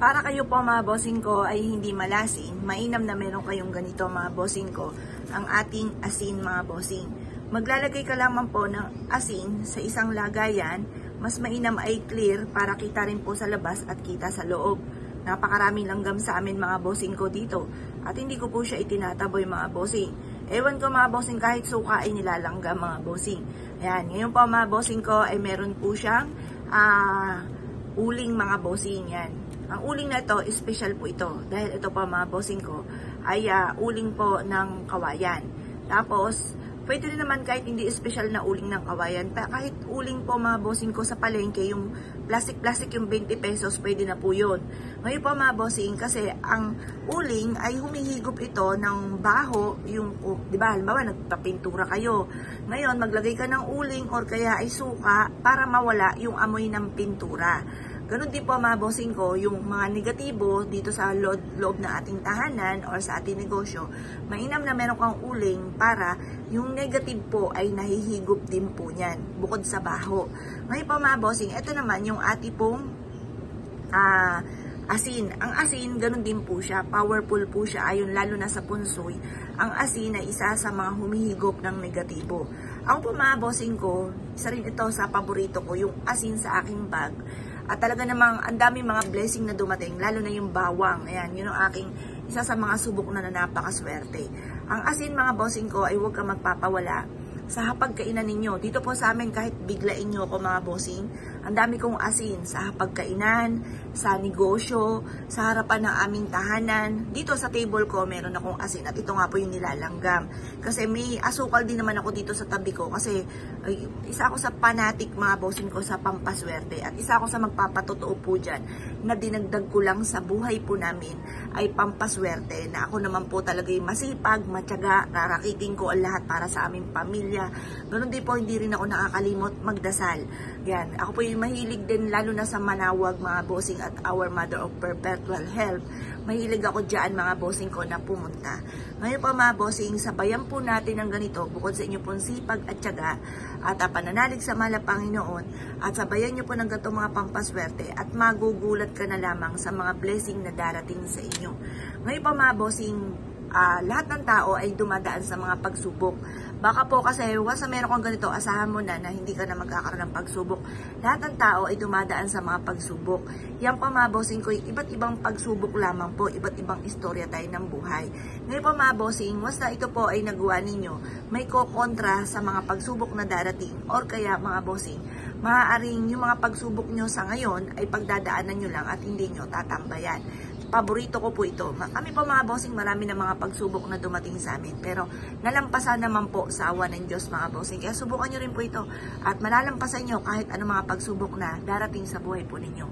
Para kayo po mga bossing ko ay hindi malasin, mainam na meron kayong ganito mga bossing ko, ang ating asin mga bossing. Maglalagay ka lamang po ng asin sa isang lagayan, mas mainam ay clear para kita rin po sa labas at kita sa loob. Napakaraming langgam sa amin mga bossing ko dito at hindi ko po siya itinataboy mga bossing. Ewan ko mga bossing, kahit suka ay nilalanggam mga bossing. Ayan, ngayon po mga bossing ko ay meron po siyang uling mga bossing yan. Ang uling na ito, special po ito. Dahil ito po mga bossing ko ay uling po ng kawayan. Tapos, pwede rin naman kahit hindi special na uling ng kawayan. Kahit uling po mga bossing ko sa palengke, yung plastic yung 20 pesos, pwede na po yun. Ngayon po mga bossing, kasi ang uling ay humihigop ito ng baho, yung, di ba, halimbawa nagpapintura kayo. Ngayon, maglagay ka ng uling or kaya ay suka para mawala yung amoy ng pintura. Ganun din po mga bossing ko, yung mga negatibo dito sa loob na ating tahanan or sa ating negosyo, mainam na meron kang uling para yung negative po ay nahihigop din po niyan, bukod sa baho. Ngayon po mga bossing, ito naman yung ating pong asin. Ang asin, ganun din po siya, powerful po siya, ayon lalo na sa punsoy. Ang asin ay isa sa mga humihigop ng negatibo. Ako po mga bossing ko, isa rin ito sa paborito ko, yung asin sa aking bag. At talaga namang ang daming mga blessing na dumating, lalo na yung bawang. Ayan, yun ang aking isa sa mga subok na napakaswerte. Ang asin mga bossing ko ay huwag ka magpapawala sa hapagkainan ninyo. Dito po sa amin kahit biglain nyo ako mga bossing, ang dami kong asin sa hapagkainan, sa negosyo, sa harapan ng aming tahanan. Dito sa table ko meron akong asin at ito nga po yung nilalanggam. Kasi may asukal din naman ako dito sa tabi ko kasi isa ako sa fanatic mga bossing ko sa pampaswerte at isa ako sa magpapatotoo po dyan na dinagdag ko lang sa buhay po namin ay pampaswerte na ako naman po talaga yung masipag, matyaga, rarakitin ko ang lahat para sa aming pamilya. Ganun din po, hindi rin ako nakakalimot magdasal. Yan, ako po yung mahilig din lalo na sa manawag mga bossing at Our Mother of Perpetual Health. Mahilig ako dyan mga bossing ko na pumunta. Ngayon po mga bossing, sabayan po natin ng ganito bukod sa inyo pong sipag at tiyaga at pananalig sa mahal na Panginoon at sabayan nyo po ng ganito mga pampaswerte at magugulat ka na lamang sa mga blessing na darating sa inyo. Ngayon po mga bossing, lahat ng tao ay dumadaan sa mga pagsubok. Baka po kasi once na meron kang ganito, asahan mo na hindi ka na magkakaroon ng pagsubok. Lahat ng tao ay dumadaan sa mga pagsubok. Yan po mga bossing ko, iba't ibang pagsubok lamang po, iba't ibang istorya tayo ng buhay. Ngayon po mga bossing, once na ito po ay nagawa ninyo, may kokontra sa mga pagsubok na darating or kaya mga bossing, maaaring yung mga pagsubok nyo sa ngayon ay pagdadaanan nyo lang at hindi nyo tatambayan. Paborito ko po ito. Kami po mga bossing, marami na mga pagsubok na dumating sa amin. Pero nalampasan naman po sa awa ng Diyos mga bossing. Kaya subukan nyo rin po ito. At malalampasan nyo kahit ano mga pagsubok na darating sa buhay po ninyo.